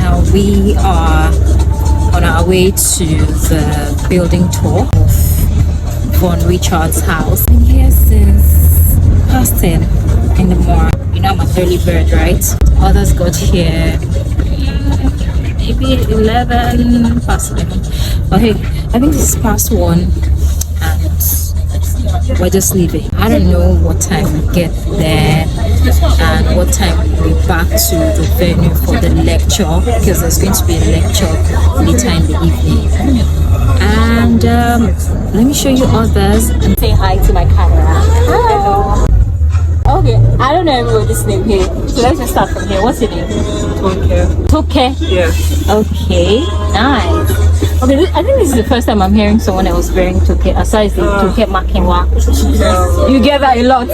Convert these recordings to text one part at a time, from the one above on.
now we are on our way to the building tour of Vaughan-Richards house. I've been here since past 10 in the morning. You know I'm an early bird, right? Others got here maybe 11 past 11. But hey, I think it's past 1 and we're just leaving. I don't know what time we get there and what time we'll be back to the venue for the lecture, because there's going to be a lecture later in the evening. And let me show you others and say hi to my camera. Hello. Okay, I don't know everybody's name here, so let's just start from here. What's your name? Toke. Yes. Okay, nice. Okay, I think this is the first time I'm hearing someone else wearing toke aside the toke makinwa. You get that a lot.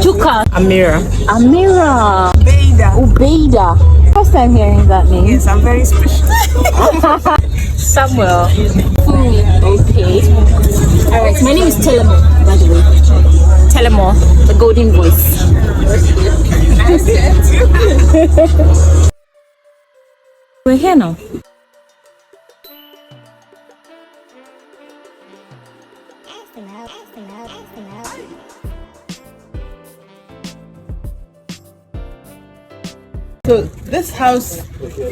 Chuka. Amira. Ubeida. First time hearing that name. Yes, I'm very special. Samuel. Okay. Alright, my name is Telemo, by the way. Telemo, the golden voice. We're here now. So this house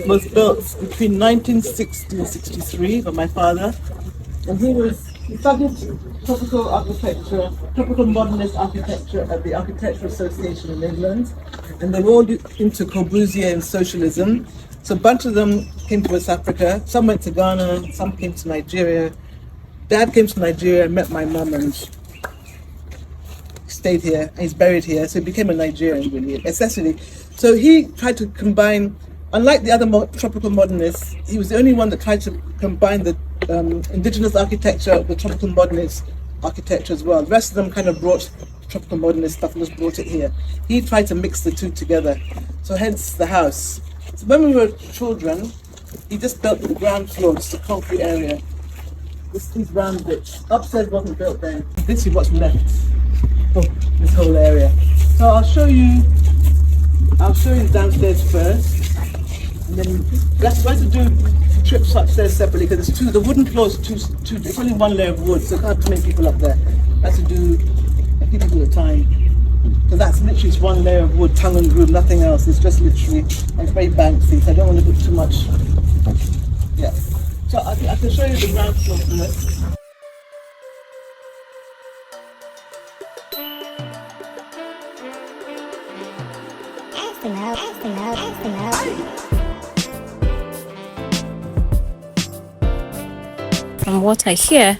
was built between 1960 and 63 by my father, and he studied tropical architecture, tropical modernist architecture at the Architectural Association in England, and they were all into Corbusier and socialism. So a bunch of them came to West Africa. Some went to Ghana, some came to Nigeria. Dad came to Nigeria, met my mum, and stayed here. And he's buried here, so he became a Nigerian, really, essentially. So he tried to combine, unlike the other tropical modernists, he was the only one that tried to combine the indigenous architecture with tropical modernist architecture as well. The rest of them kind of brought tropical modernist stuff and just brought it here. He tried to mix the two together, so hence the house. So when we were children, he just built the ground floor, just a concrete area. These round bits. Upstairs wasn't built then. This is what's left of this whole area. So I'll show you downstairs first, and then let's try to do trips upstairs separately, because it's the wooden floor is too, it's only one layer of wood, so I can't have too many people up there. I have to do a few people at a time. So that's literally just one layer of wood, tongue and groove, nothing else. It's just literally, and it's very Banksy, so I don't want to put too much. Yeah. So I can show you the ground floor first. From what I hear,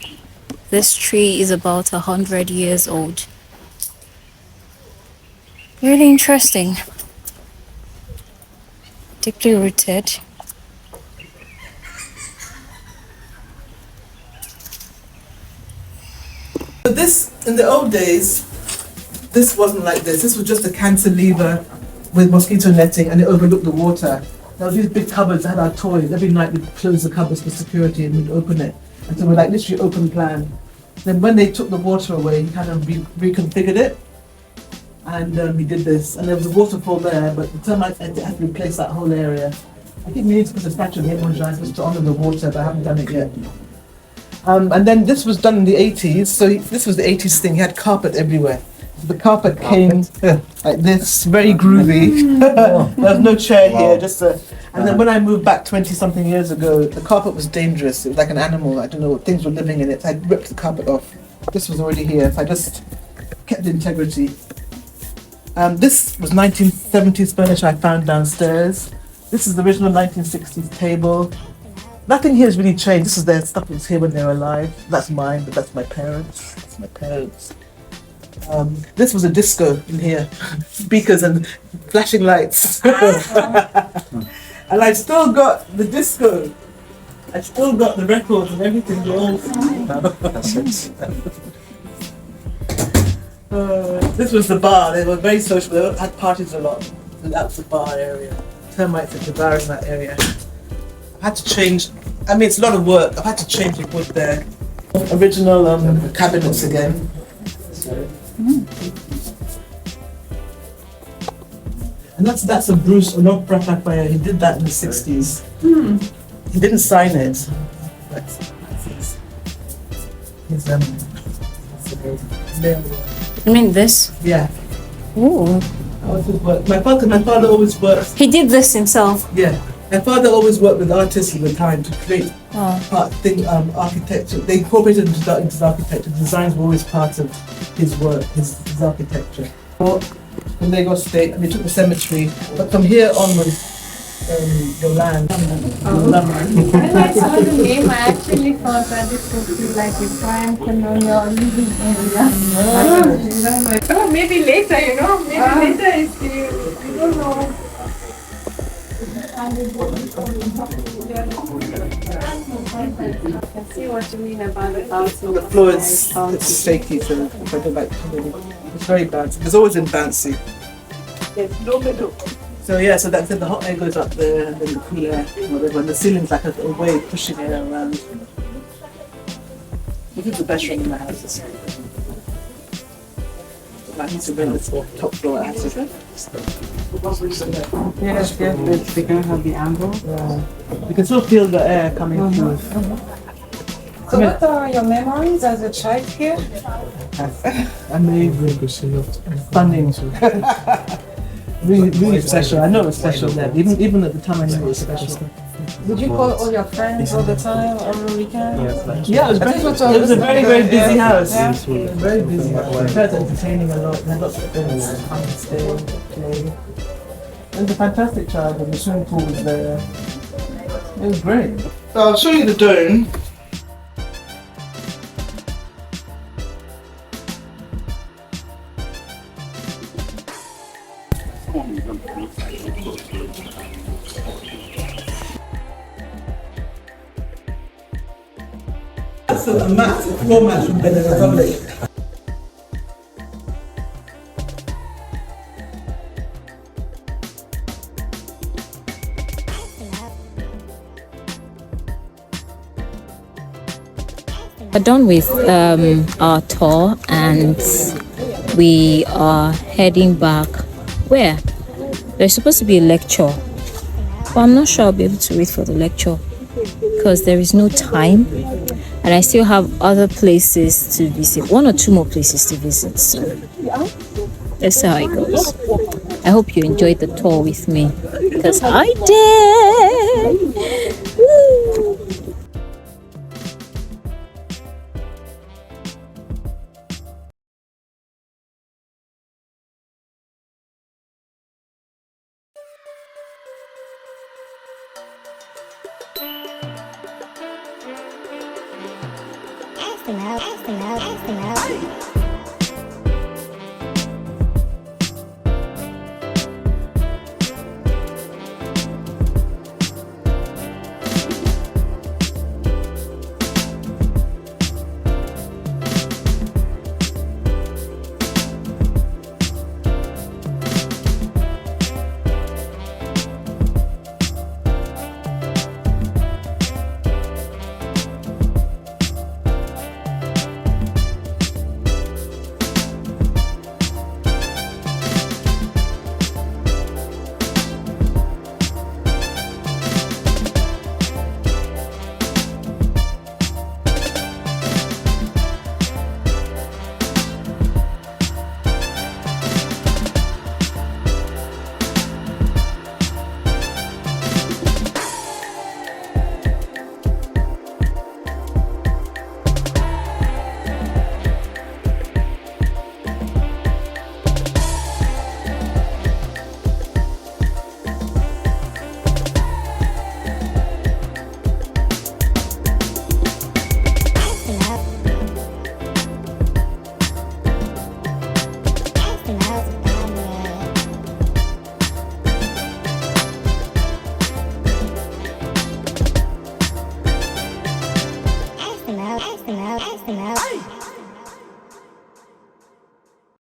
this tree is about 100 years old. Really interesting. Deeply rooted. So this, in the old days, this wasn't like this. This was just a cantilever with mosquito netting, and it overlooked the water. There were these big cupboards that had our toys. Every night we'd close the cupboards for security and we'd open it. And so we're like literally open plan. Then when they took the water away, he kind of reconfigured it. And we did this. And there was a waterfall there, but the termites had to replace that whole area. I think we need to put a statue of him on just to honour the water, but I haven't done it yet. And then this was done in the 80s. So this was the 80s thing. He had carpet everywhere. The carpet came like this, very groovy. There's no chair here, just a. And then when I moved back 20-something years ago, the carpet was dangerous. It was like an animal. I don't know, things were living in it. So I ripped the carpet off. This was already here, so I just kept the integrity. This was 1970s furniture I found downstairs. This is the original 1960s table. Nothing here has really changed. This is their stuff that was here when they were alive. That's mine, but that's my parents. That's my parents. This was a disco in here, speakers and flashing lights. And I still got the disco. I still got the records and everything. This was the bar. They were very social. They had parties a lot. So that's the bar area. Termites are devouring that area. I had to change. I mean, it's a lot of work. I've had to change the wood there. Original cabinets again. And that's a Bruce Onokprakakpaya. He did that in the 60s. He didn't sign it. But his I mean this? yeah. Ooh. My father always worked. He did this himself. Yeah. My father always worked with artists at the time to create architecture. They incorporated into architecture. Designs were always part of his work, his architecture. From Lagos State, and they took the cemetery. But from here onwards, the land. When I saw the name, I actually thought that this would be like a prime colonial living area. Oh, maybe later, you know, maybe later it's you don't know. I see what you mean about the house. The floor is it's shaky, so if I go back to it's very bouncy. It's always in bouncy. So yeah, so that's it. The hot air goes up there, and then the cool air, whatever. And the ceiling's like a wave pushing air around. This is the best room in the house. I need to rent this top floor at Yes, they can have the angle. You can still feel the air coming through. So what are your memories as a child here? Amazing. Stunning. Really special. I know it was special there. Even at the time, I knew it was special. Did you call all your friends all the time every weekend? Yeah, it was a very, very busy house. Very busy house. Very entertaining a lot. They had lots of friends come and stay, play. It was a fantastic childhood. The swimming pool was there. It was great. So I'll show you the dome. That's a floor mat from Benin Republic. We're done with our tour and we are heading back. Where? There's supposed to be a lecture, but I'm not sure I'll be able to wait for the lecture because there is no time and I still have other places to visit, 1 or 2 more places to visit, so that's how it goes. I hope you enjoyed the tour with me because I did. Woo. Ask them out.